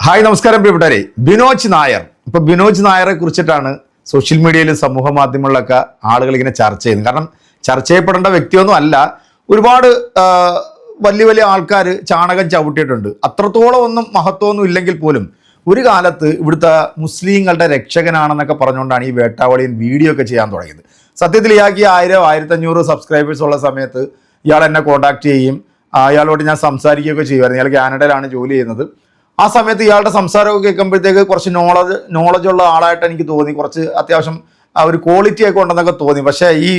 Hi നമസ്കാരം പ്രിയപ്പെട്ടവരെ. ബിനോജ് നായർ. ഇപ്പൊ ബിനോജ് നായരെ കുറിച്ചിട്ടാണ് സോഷ്യൽ മീഡിയയിലും സമൂഹ മാധ്യമങ്ങളിലൊക്കെ ആളുകൾ ഇങ്ങനെ ചർച്ച ചെയ്യുന്നത്. കാരണം ചർച്ച ചെയ്യപ്പെടേണ്ട വ്യക്തിയൊന്നും അല്ല. ഒരുപാട് വലിയ വലിയ ആൾക്കാർ ചാണകം ചവിട്ടിയിട്ടുണ്ട്. അത്രത്തോളം ഒന്നും മഹത്വമൊന്നും ഇല്ലെങ്കിൽ പോലും ഒരു കാലത്ത് ഇവിടുത്തെ മുസ്ലിങ്ങളുടെ രക്ഷകനാണെന്നൊക്കെ പറഞ്ഞുകൊണ്ടാണ് ഈ വേട്ടാവളിയൻ വീഡിയോ ഒക്കെ ചെയ്യാൻ തുടങ്ങിയത്. സത്യത്തിൽ ഇയാൾക്ക് 1000-1500 സബ്സ്ക്രൈബേഴ്സ് ഉള്ള സമയത്ത് ഇയാൾ എന്നെ കോൺടാക്ട് ചെയ്യും. അയാളോട് ഞാൻ സംസാരിക്കുകയൊക്കെ ചെയ്യുമായിരുന്നു. ഇയാൾ കാനഡയിലാണ് ജോലി ചെയ്യുന്നത്. ആ സമയത്ത് ഇയാളുടെ സംസാരമൊക്കെ കേൾക്കുമ്പോഴത്തേക്ക് കുറച്ച് നോളജ് ഉള്ള ആളായിട്ട് എനിക്ക് തോന്നി. കുറച്ച് അത്യാവശ്യം ഒരു ക്വാളിറ്റി ഒക്കെ ഉണ്ടെന്നൊക്കെ തോന്നി. പക്ഷേ ഈ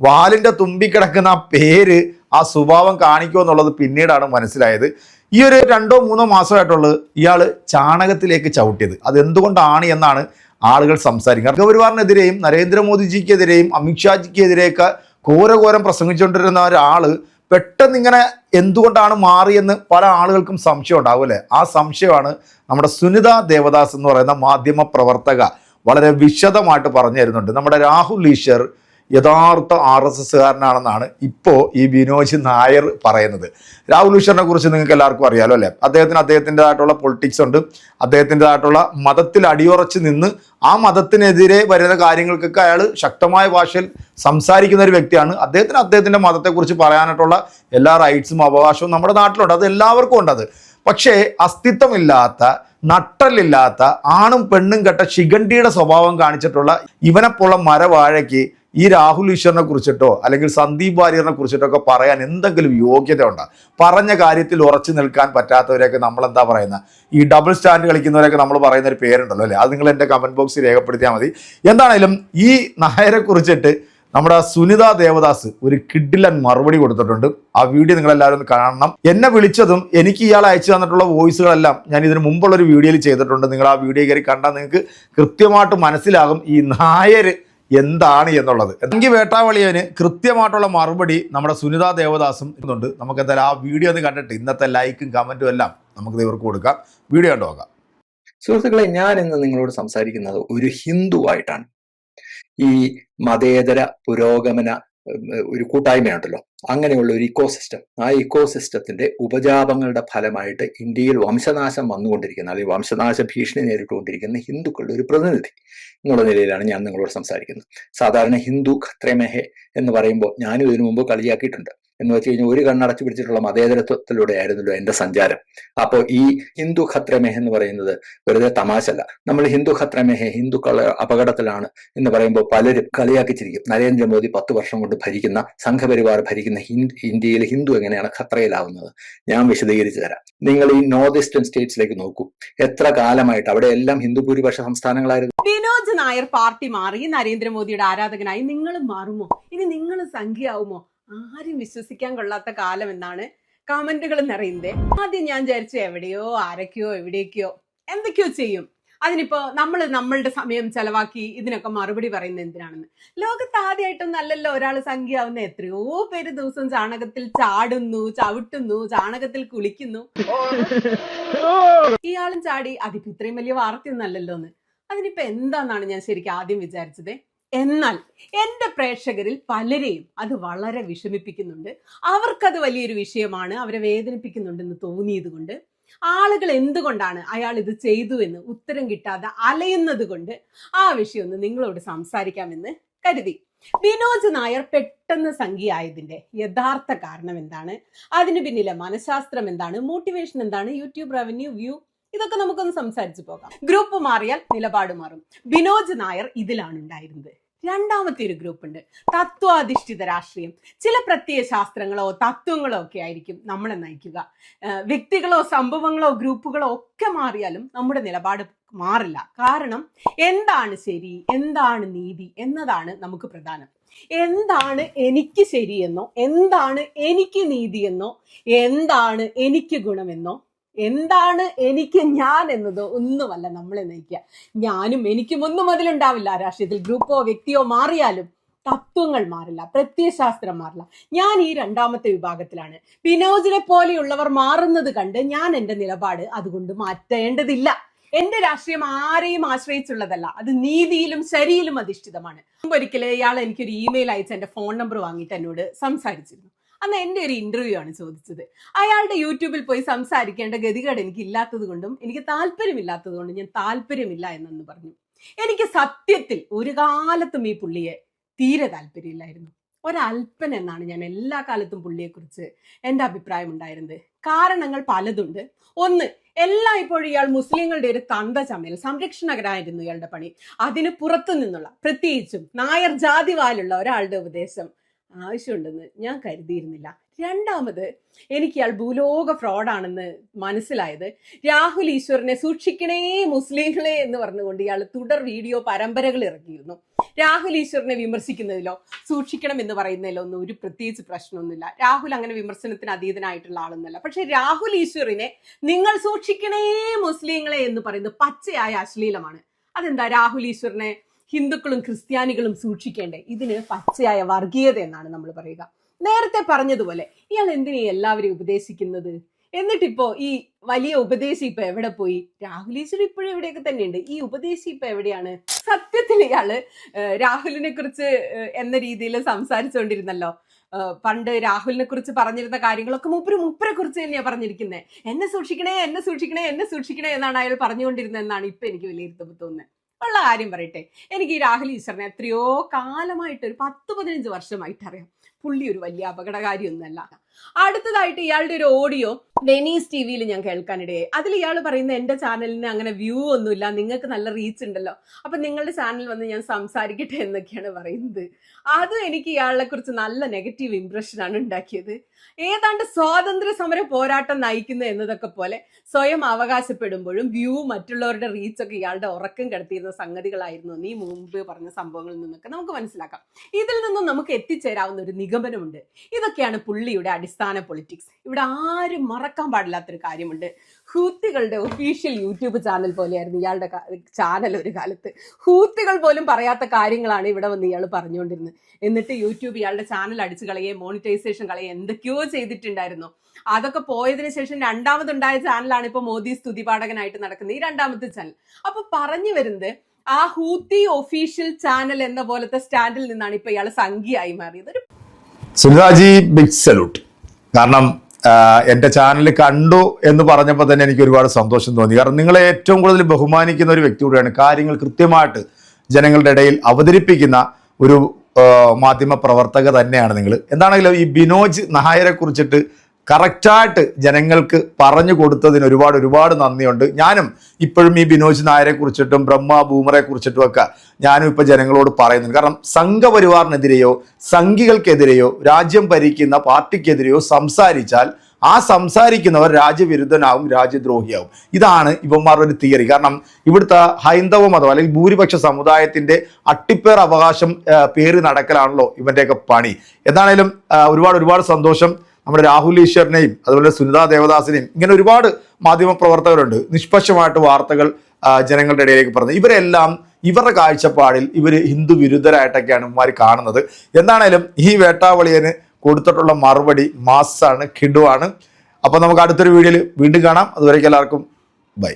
വാലിൻ്റെ തുമ്പി കിടക്കുന്ന ആ പേര്, ആ സ്വഭാവം കാണിക്കുമെന്നുള്ളത് പിന്നീടാണ് മനസ്സിലായത്. ഈ ഒരു 2-3 മാസമായിട്ടുള്ളത് ഇയാൾ ചാണകത്തിലേക്ക് ചവിട്ടിയത്. അതെന്തുകൊണ്ടാണ് എന്നാണ് ആളുകൾ സംസാരിക്കുന്നത്. സംഘപരിവാറിനെതിരെയും നരേന്ദ്രമോദിജിക്കെതിരെയും അമിത്ഷാജിക്കെതിരെയൊക്കെ ഘോരഘോരം പ്രസംഗിച്ചുകൊണ്ടിരുന്ന ഒരാൾ പെട്ടെന്ന് ഇങ്ങനെ എന്തുകൊണ്ടാണ് മാറിയെന്ന് പല ആളുകൾക്കും സംശയം ഉണ്ടാവും അല്ലേ? ആ സംശയമാണ് നമ്മുടെ സുനിത ദേവദാസ് എന്ന് പറയുന്ന മാധ്യമ പ്രവർത്തക വളരെ വിശദമായിട്ട് പറഞ്ഞു തരുന്നുണ്ട്. നമ്മുടെ രാഹുൽ ഈശ്വർ യഥാർത്ഥ RSSകാരനാണെന്നാണ് ഇപ്പോൾ ഈ ബിനോജ് നായർ പറയുന്നത്. രാഹുൽ ഈശ്വറിനെ കുറിച്ച് നിങ്ങൾക്ക് എല്ലാവർക്കും അറിയാലോ അല്ലേ? അദ്ദേഹത്തിൻ്റെതായിട്ടുള്ള പൊളിറ്റിക്സ് ഉണ്ട്. അദ്ദേഹത്തിൻ്റെതായിട്ടുള്ള മതത്തിൽ അടിയുറച്ച് നിന്ന് ആ മതത്തിനെതിരെ വരുന്ന കാര്യങ്ങൾക്കൊക്കെ അയാൾ ശക്തമായ ഭാഷയിൽ സംസാരിക്കുന്ന ഒരു വ്യക്തിയാണ്. അദ്ദേഹത്തിൻ്റെ മതത്തെക്കുറിച്ച് പറയാനായിട്ടുള്ള എല്ലാ റൈറ്റ്സും അവകാശവും നമ്മുടെ നാട്ടിലുണ്ട്. അത് എല്ലാവർക്കും ഉണ്ടത്. പക്ഷേ അസ്തിത്വമില്ലാത്ത, നട്ടലില്ലാത്ത, ആണും പെണ്ണും കെട്ട ശിഖണ്ഡിയുടെ സ്വഭാവം കാണിച്ചിട്ടുള്ള ഇവനെപ്പോലുള്ള മരവാഴയ്ക്ക് ഈ രാഹുൽ ഈശ്വറിനെ കുറിച്ചിട്ടോ അല്ലെങ്കിൽ സന്ദീപ് വാര്യറിനെ കുറിച്ചിട്ടോ ഒക്കെ പറയാൻ എന്തെങ്കിലും യോഗ്യത ഉണ്ടോ? പറഞ്ഞ കാര്യത്തിൽ ഉറച്ചു നിൽക്കാൻ പറ്റാത്തവരെയൊക്കെ നമ്മൾ എന്താ പറയുന്നത്? ഈ ഡബിൾ സ്റ്റാൻഡ് കളിക്കുന്നവരൊക്കെ നമ്മൾ പറയുന്ന ഒരു പേരുണ്ടല്ലോ അല്ലേ? അത് നിങ്ങൾ എൻ്റെ കമൻറ്റ് ബോക്സിൽ രേഖപ്പെടുത്തിയാൽ മതി. എന്താണേലും ഈ നായരെ കുറിച്ചിട്ട് നമ്മുടെ സുനിത ദേവദാസ് ഒരു കിഡിലൻ മറുപടി കൊടുത്തിട്ടുണ്ട്. ആ വീഡിയോ നിങ്ങളെല്ലാവരും ഒന്ന് കാണണം. എന്നെ വിളിച്ചതും എനിക്ക് ഇയാൾ അയച്ചു തന്നിട്ടുള്ള വോയിസുകളെല്ലാം ഞാൻ ഇതിന് മുമ്പുള്ളൊരു വീഡിയോയിൽ ചെയ്തിട്ടുണ്ട്. നിങ്ങൾ ആ വീഡിയോ കയറി കണ്ടാൽ നിങ്ങൾക്ക് കൃത്യമായിട്ട് മനസ്സിലാകും ഈ നായർ എന്താണ് എന്നുള്ളത്. എങ്കിൽ വേട്ടാവളിയന് കൃത്യമായിട്ടുള്ള മറുപടി നമ്മുടെ സുനിത ദേവദാസും ഇന്നുണ്ട്. നമുക്ക് എന്തായാലും ആ വീഡിയോ ഒന്ന് കണ്ടിട്ട് ഇന്നത്തെ ലൈക്കും കമൻറ്റും എല്ലാം നമുക്ക് ഇവർക്ക് കൊടുക്കാം. വീഡിയോ കണ്ടു നോക്കാം. സുഹൃത്തുക്കളെ, ഞാൻ ഇന്ന് നിങ്ങളോട് സംസാരിക്കുന്നത് ഒരു ഹിന്ദുവായിട്ടാണ്. ഈ മതേതര പുരോഗമന ഒരു കൂട്ടായ്മയുണ്ടല്ലോ, അങ്ങനെയുള്ള ഒരു ഇക്കോസിസ്റ്റം, ആ ഇക്കോസിസ്റ്റത്തിന്റെ ഉപജാപങ്ങളുടെ ഫലമായിട്ട് ഇന്ത്യയിൽ വംശനാശം വന്നുകൊണ്ടിരിക്കുന്ന അല്ലെങ്കിൽ വംശനാശ ഭീഷണി നേരിട്ടുകൊണ്ടിരിക്കുന്ന ഹിന്ദുക്കളുടെ ഒരു പ്രതിനിധി എന്നുള്ള നിലയിലാണ് ഞാൻ നിങ്ങളോട് സംസാരിക്കുന്നത്. സാധാരണ ഹിന്ദു ഖത്രമെഹെ എന്ന് പറയുമ്പോൾ ഞാനും ഇതിനു മുമ്പ് കളിയാക്കിയിട്ടുണ്ട്. എന്ന് വെച്ച് കഴിഞ്ഞാൽ ഒരു കണ്ണടച്ചു പിടിച്ചിട്ടുള്ള മതേതരത്വത്തിലൂടെ ആയിരുന്നല്ലോ എൻ്റെ സഞ്ചാരം. അപ്പോൾ ഈ ഹിന്ദു ഖത്രമെഹ് എന്ന് പറയുന്നത് വെറുതെ തമാശല്ല. നമ്മൾ ഹിന്ദു ഖത്രമെഹെ, ഹിന്ദുക്കൾ അപകടത്തിലാണ് എന്ന് പറയുമ്പോൾ പലരും കളിയാക്കിച്ചിരിക്കും. നരേന്ദ്രമോദി 10 വർഷം കൊണ്ട് ഭരിക്കുന്ന, സംഘപരിവാർ ഭരിക്കുന്ന ഇന്ത്യയിൽ ഹിന്ദു എങ്ങനെയാണ് ഖത്രയിലാവുന്നത്? ഞാൻ വിശദീകരിച്ചു തരാം. നിങ്ങൾ ഈ നോർത്ത് ഈസ്റ്റേൺ സ്റ്റേറ്റ്സിലേക്ക് നോക്കൂ. എത്ര കാലമായിട്ട് അവിടെ എല്ലാം ഹിന്ദു ഭൂരിപക്ഷ സംസ്ഥാനങ്ങളായിരുന്നു. ബിനോജ് നായർ പാർട്ടി മാറി നരേന്ദ്രമോദിയുടെ ആരാധകനായി നിങ്ങളും മാറുമോ? ഇനി നിങ്ങളും സംഖ്യയാവുമോ? ആരും വിശ്വസിക്കാൻ കൊള്ളാത്ത കാലം എന്നാണ് കമന്റുകൾ നിറയുന്നത്. ആദ്യം ഞാൻ വിചാരിച്ചു എവിടെയോ ആരൊക്കെയോ എവിടേക്കോ എന്തൊക്കെയോ ചെയ്യും. അതിനിപ്പോ നമ്മളുടെ സമയം ചെലവാക്കി ഇതിനൊക്കെ മറുപടി പറയുന്നത് എന്തിനാണെന്ന്. ലോകത്ത് ആദ്യമായിട്ടൊന്നും അല്ലല്ലോ ഒരാൾ സംഖ്യയാവുന്ന. എത്രയോ പേര് ദിവസം ചാണകത്തിൽ ചാടുന്നു, ചവിട്ടുന്നു, ചാണകത്തിൽ കുളിക്കുന്നു. ഇയാളും ചാടി. അതിപ്പോ ഇത്രയും വലിയ വാർത്തയൊന്നും അല്ലല്ലോ എന്ന്. അതിനിപ്പോ എന്താന്നാണ് ഞാൻ ശരിക്കും ആദ്യം വിചാരിച്ചത്. എന്നാൽ എൻ്റെ പ്രേക്ഷകരിൽ പലരെയും അത് വളരെ വിഷമിപ്പിക്കുന്നുണ്ട്. അവർക്കത് വലിയൊരു വിഷയമാണ്, അവരെ വേദനിപ്പിക്കുന്നുണ്ടെന്ന് തോന്നിയത് കൊണ്ട് ആളുകൾ എന്തുകൊണ്ടാണ് അയാൾ ഇത് ചെയ്തു എന്ന് ഉത്തരം കിട്ടാതെ അലയുന്നത് കൊണ്ട് ആ വിഷയം ഒന്ന് നിങ്ങളോട് സംസാരിക്കാമെന്ന് കരുതി. ബിനോജ് നായർ പെട്ടെന്ന് സംഖ്യയായതിന്റെ യഥാർത്ഥ കാരണം എന്താണ്? അതിന് പിന്നിലെ മനഃശാസ്ത്രം എന്താണ്? മോട്ടിവേഷൻ എന്താണ്? യൂട്യൂബ് റവന്യൂ, വ്യൂ, ഇതൊക്കെ നമുക്കൊന്ന് സംസാരിച്ചു പോകാം. ഗ്രൂപ്പ് മാറിയാൽ നിലപാട് മാറും. ബിനോജ് നായർ ഇതിലാണ് ഉണ്ടായിരുന്നത്. രണ്ടാമത്തെ ഒരു ഗ്രൂപ്പ് ഉണ്ട്, തത്വാധിഷ്ഠിത രാഷ്ട്രീയം. ചില പ്രത്യയ ശാസ്ത്രങ്ങളോ തത്വങ്ങളോ ഒക്കെ ആയിരിക്കും നമ്മളെ നയിക്കുക. വ്യക്തികളോ സംഭവങ്ങളോ ഗ്രൂപ്പുകളോ ഒക്കെ മാറിയാലും നമ്മുടെ നിലപാട് മാറില്ല. കാരണം എന്താണ് ശരി, എന്താണ് നീതി എന്നതാണ് നമുക്ക് പ്രധാനം. എന്താണ് എനിക്ക് ശരിയെന്നോ, എന്താണ് എനിക്ക് നീതിയെന്നോ, എന്താണ് എനിക്ക് ഗുണമെന്നോ, എന്താണ് എനിക്ക് ഞാൻ എന്നതോ ഒന്നുമല്ല നമ്മളെ നയിക്കുക. ഞാനും എനിക്കും ഒന്നും അതിലുണ്ടാവില്ല. രാഷ്ട്രീയത്തിൽ ഗ്രൂപ്പോ വ്യക്തിയോ മാറിയാലും തത്വങ്ങൾ മാറില്ല, പ്രത്യയശാസ്ത്രം മാറില്ല. ഞാൻ ഈ രണ്ടാമത്തെ വിഭാഗത്തിലാണ്. ബിനോജിനെ പോലെയുള്ളവർ മാറുന്നത് കണ്ട് ഞാൻ എൻ്റെ നിലപാട് അതുകൊണ്ട് മാറ്റേണ്ടതില്ല. എന്റെ രാഷ്ട്രീയം ആരെയും ആശ്രയിച്ചുള്ളതല്ല, അത് നീതിയിലും ശരിയിലും അധിഷ്ഠിതമാണ്. ഒരിക്കലും ഇയാൾ എനിക്കൊരു ഇമെയിൽ അയച്ച് എൻ്റെ ഫോൺ നമ്പർ വാങ്ങിയിട്ട് എന്നോട് സംസാരിച്ചിരുന്നു. അന്ന് എൻ്റെ ഒരു ഇന്റർവ്യൂ ആണ് ചോദിച്ചത്. അയാളുടെ യൂട്യൂബിൽ പോയി സംസാരിക്കേണ്ട ഗതികേട് എനിക്ക് ഇല്ലാത്തത് കൊണ്ടും എനിക്ക് താല്പര്യമില്ലാത്തത് കൊണ്ടും ഞാൻ താല്പര്യമില്ല എന്നു പറഞ്ഞു. എനിക്ക് സത്യത്തിൽ ഒരു കാലത്തും ഈ പുള്ളിയെ തീരെ താല്പര്യമില്ലായിരുന്നു. ഒരൽപ്പൻ എന്നാണ് ഞാൻ എല്ലാ കാലത്തും പുള്ളിയെക്കുറിച്ച് എൻ്റെ അഭിപ്രായം ഉണ്ടായിരുന്നത്. കാരണങ്ങൾ പലതുണ്ട്. ഒന്ന്, എല്ലാം ഇപ്പോഴും ഇയാൾ മുസ്ലിങ്ങളുടെ ഒരു തന്ത ചമയൽ സംരക്ഷണകരായിരുന്നു ഇയാളുടെ പണി. അതിന് പുറത്തു നിന്നുള്ള, പ്രത്യേകിച്ചും നായർ ജാതിവാലുള്ള ഒരാളുടെ ഉപദേശം ആവശ്യമുണ്ടെന്ന് ഞാൻ കരുതിയിരുന്നില്ല. രണ്ടാമത്, എനിക്ക് ഇയാൾ ഭൂലോക ഫ്രോഡാണെന്ന് മനസ്സിലായത് രാഹുൽ ഈശ്വറിനെ സൂക്ഷിക്കണേ മുസ്ലിങ്ങളെ എന്ന് പറഞ്ഞുകൊണ്ട് ഇയാൾ തുടർ വീഡിയോ പരമ്പരകൾ ഇറക്കിയിരുന്നു. രാഹുൽ ഈശ്വറിനെ വിമർശിക്കുന്നതിലോ സൂക്ഷിക്കണം എന്ന് പറയുന്നതിലോ ഒന്നും ഒരു പ്രത്യേകിച്ച് പ്രശ്നമൊന്നുമില്ല. രാഹുൽ അങ്ങനെ വിമർശനത്തിന് അതീതനായിട്ടുള്ള ആളൊന്നുമല്ല. പക്ഷെ രാഹുൽ ഈശ്വറിനെ നിങ്ങൾ സൂക്ഷിക്കണേ മുസ്ലിങ്ങളെ എന്ന് പറയുന്നത് പച്ചയായ അശ്ലീലമാണ്. അതെന്താ? രാഹുൽ ഈശ്വറിനെ ഹിന്ദുക്കളും ക്രിസ്ത്യാനികളും സൂക്ഷിക്കേണ്ടേ? ഇതിന് പച്ചയായ വർഗീയത എന്നാണ് നമ്മൾ പറയുക. നേരത്തെ പറഞ്ഞതുപോലെ ഇയാൾ എന്തിനാ എല്ലാവരെയും ഉപദേശിക്കുന്നത്? എന്നിട്ടിപ്പോ ഈ വലിയ ഉപദേശി ഇപ്പൊ എവിടെ പോയി? രാഹുൽ ഈശ്വർ ഇപ്പോഴും എവിടെയൊക്കെ തന്നെയുണ്ട്. ഈ ഉപദേശി ഇപ്പൊ എവിടെയാണ്? സത്യത്തിൽ ഇയാള് രാഹുലിനെ കുറിച്ച് എന്ന രീതിയിൽ സംസാരിച്ചുകൊണ്ടിരുന്നല്ലോ. പണ്ട് രാഹുലിനെ കുറിച്ച് പറഞ്ഞിരുന്ന കാര്യങ്ങളൊക്കെ മുപ്പരെ കുറിച്ച് തന്നെയാ പറഞ്ഞിരിക്കുന്നത്. എന്നെ സൂക്ഷിക്കണേ, എന്നെ സൂക്ഷിക്കണേ, എന്നെ സൂക്ഷിക്കണേ എന്നാണ് അയാൾ പറഞ്ഞുകൊണ്ടിരുന്നത് എന്നാണ് ഇപ്പൊ എനിക്ക് വിലയിരുത്തുമ്പോൾ തോന്നുന്നത്. ഉള്ള കാര്യം പറയട്ടെ, എനിക്ക് ഈ രാഹുൽ ഈശ്വറിനെ എത്രയോ കാലമായിട്ട്, ഒരു 10-15 വർഷമായിട്ട് അറിയാം. പുള്ളി ഒരു വലിയ അപകടകാരിയൊന്നുമല്ല. അടുത്തതായിട്ട് ഇയാളുടെ ഒരു ഓഡിയോ വെനീസ് ടിവിയിൽ ഞാൻ കേൾക്കാനിടയായി. അതിൽ ഇയാൾ പറയുന്നത് എൻ്റെ ചാനലിന് അങ്ങനെ വ്യൂ ഒന്നുമില്ല, നിങ്ങൾക്ക് നല്ല റീച്ച് ഉണ്ടല്ലോ, അപ്പൊ നിങ്ങളുടെ ചാനൽ വന്ന് ഞാൻ സംസാരിക്കട്ടെ എന്നൊക്കെയാണ് പറയുന്നത്. അതും എനിക്ക് ഇയാളെ കുറിച്ച് നല്ല നെഗറ്റീവ് ഇംപ്രഷനാണ് ഉണ്ടാക്കിയത്. ഏതാണ്ട് സ്വാതന്ത്ര്യ സമര പോരാട്ടം നയിക്കുന്നു എന്നതൊക്കെ പോലെ സ്വയം അവകാശപ്പെടുമ്പോഴും വ്യൂ, മറ്റുള്ളവരുടെ റീച്ചൊക്കെ ഇയാളുടെ ഉറക്കം കെടുത്തിയിരുന്ന സംഗതികളായിരുന്നു നീ മുമ്പ് പറഞ്ഞ സംഭവങ്ങളിൽ നിന്നൊക്കെ നമുക്ക് മനസ്സിലാക്കാം. ഇതിൽ നിന്നും നമുക്ക് എത്തിച്ചേരാവുന്ന ഒരു നിഗമനമുണ്ട്. ഇതൊക്കെയാണ് പുള്ളിയുടെ അടിസ്ഥാന പൊളിറ്റിക്സ്. ഇവിടെ ആരും മറക്കാൻ പാടില്ലാത്തൊരു കാര്യമുണ്ട്. ഹൂത്തികളുടെ ഒഫീഷ്യൽ യൂട്യൂബ് ചാനൽ പോലെയായിരുന്നു ഇയാളുടെ ചാനൽ ഒരു കാലത്ത്. ഹൂത്തികൾ പോലും പറയാത്ത കാര്യങ്ങളാണ് ഇവിടെ വന്ന് ഇയാൾ പറഞ്ഞുകൊണ്ടിരുന്നത്. എന്നിട്ട് യൂട്യൂബ് ഇയാളുടെ ചാനൽ അടിച്ചു കളയുകയും മോണിറ്റൈസേഷൻ കളയുകയും എന്തൊക്കെയോ ചെയ്തിട്ടുണ്ടായിരുന്നു. അതൊക്കെ പോയതിനു ശേഷം രണ്ടാമതുണ്ടായ ചാനലാണ് ഇപ്പൊ മോദി സ്തുതിപാഠകനായിട്ട് നടക്കുന്നത്, ഈ രണ്ടാമത്തെ ചാനൽ. അപ്പൊ പറഞ്ഞു വരുന്നത് ആ ഹൂത്തി ഒഫീഷ്യൽ ചാനൽ എന്ന പോലത്തെ സ്റ്റാൻഡിൽ നിന്നാണ് ഇപ്പൊ ഇയാൾ സംഖ്യയായി മാറിയത്. സുനിതാജി, ബിഗ് സല്യൂട്ട്. കാരണം എൻ്റെ ചാനൽ കണ്ടു എന്ന് പറഞ്ഞപ്പോൾ തന്നെ എനിക്ക് ഒരുപാട് സന്തോഷം തോന്നി. കാരണം നിങ്ങളെ ഏറ്റവും കൂടുതൽ ബഹുമാനിക്കുന്ന ഒരു വ്യക്തി കൂടിയാണ്. കാര്യങ്ങൾ കൃത്യമായിട്ട് ജനങ്ങളുടെ ഇടയിൽ അവതരിപ്പിക്കുന്ന ഒരു മാധ്യമ പ്രവർത്തക തന്നെയാണ് നിങ്ങൾ. എന്താണെങ്കിലും ഈ ബിനോജ് നായരെ കുറിച്ചിട്ട് കറക്റ്റായിട്ട് ജനങ്ങൾക്ക് പറഞ്ഞു കൊടുത്തതിന് ഒരുപാട് നന്ദിയുണ്ട്. ഞാനും ഇപ്പോഴും ഈ ബിനോജ് നായരെ കുറിച്ചിട്ടും ബ്രഹ്മ ബൂമറെ കുറിച്ചിട്ടും ഒക്കെ ഞാനും ഇപ്പോൾ ജനങ്ങളോട് പറയുന്നുണ്ട്. കാരണം സംഘപരിവാറിനെതിരെയോ സംഘികൾക്കെതിരെയോ രാജ്യം ഭരിക്കുന്ന പാർട്ടിക്കെതിരെയോ സംസാരിച്ചാൽ ആ സംസാരിക്കുന്നവർ രാജ്യവിരുദ്ധനാവും, രാജ്യദ്രോഹിയാവും. ഇതാണ് ഇവന്മാരുടെ ഒരു തിയറി. കാരണം ഇവിടുത്തെ ഹൈന്ദവ മതം അല്ലെങ്കിൽ ഭൂരിപക്ഷ സമുദായത്തിൻ്റെ അട്ടിപ്പേർ അവകാശം പേര് നടക്കലാണല്ലോ ഇവൻ്റെയൊക്കെ പണി. എന്താണേലും ഒരുപാട് സന്തോഷം. നമ്മുടെ രാഹുൽ ഈശ്വറിനെയും അതുപോലെ സുനിതാ ദേവദാസിനെയും ഇങ്ങനെ ഒരുപാട് മാധ്യമ പ്രവർത്തകരുണ്ട് നിഷ്പക്ഷമായിട്ട് വാർത്തകൾ ജനങ്ങളുടെ ഇടയിലേക്ക് പറഞ്ഞു. ഇവരെല്ലാം ഇവരുടെ കാഴ്ചപ്പാടിൽ ഇവർ ഹിന്ദു വിരുദ്ധരായിട്ടൊക്കെയാണ് ഇവന്മാർ കാണുന്നത്. എന്താണേലും ഈ വേട്ടാവളിയന് കൊടുത്തിട്ടുള്ള മറുപടി മാസാണ്, കിടുവാണ്. അപ്പോൾ നമുക്ക് അടുത്തൊരു വീഡിയോയിൽ വീണ്ടും കാണാം. അതുവരേക്കും എല്ലാവർക്കും ബൈ.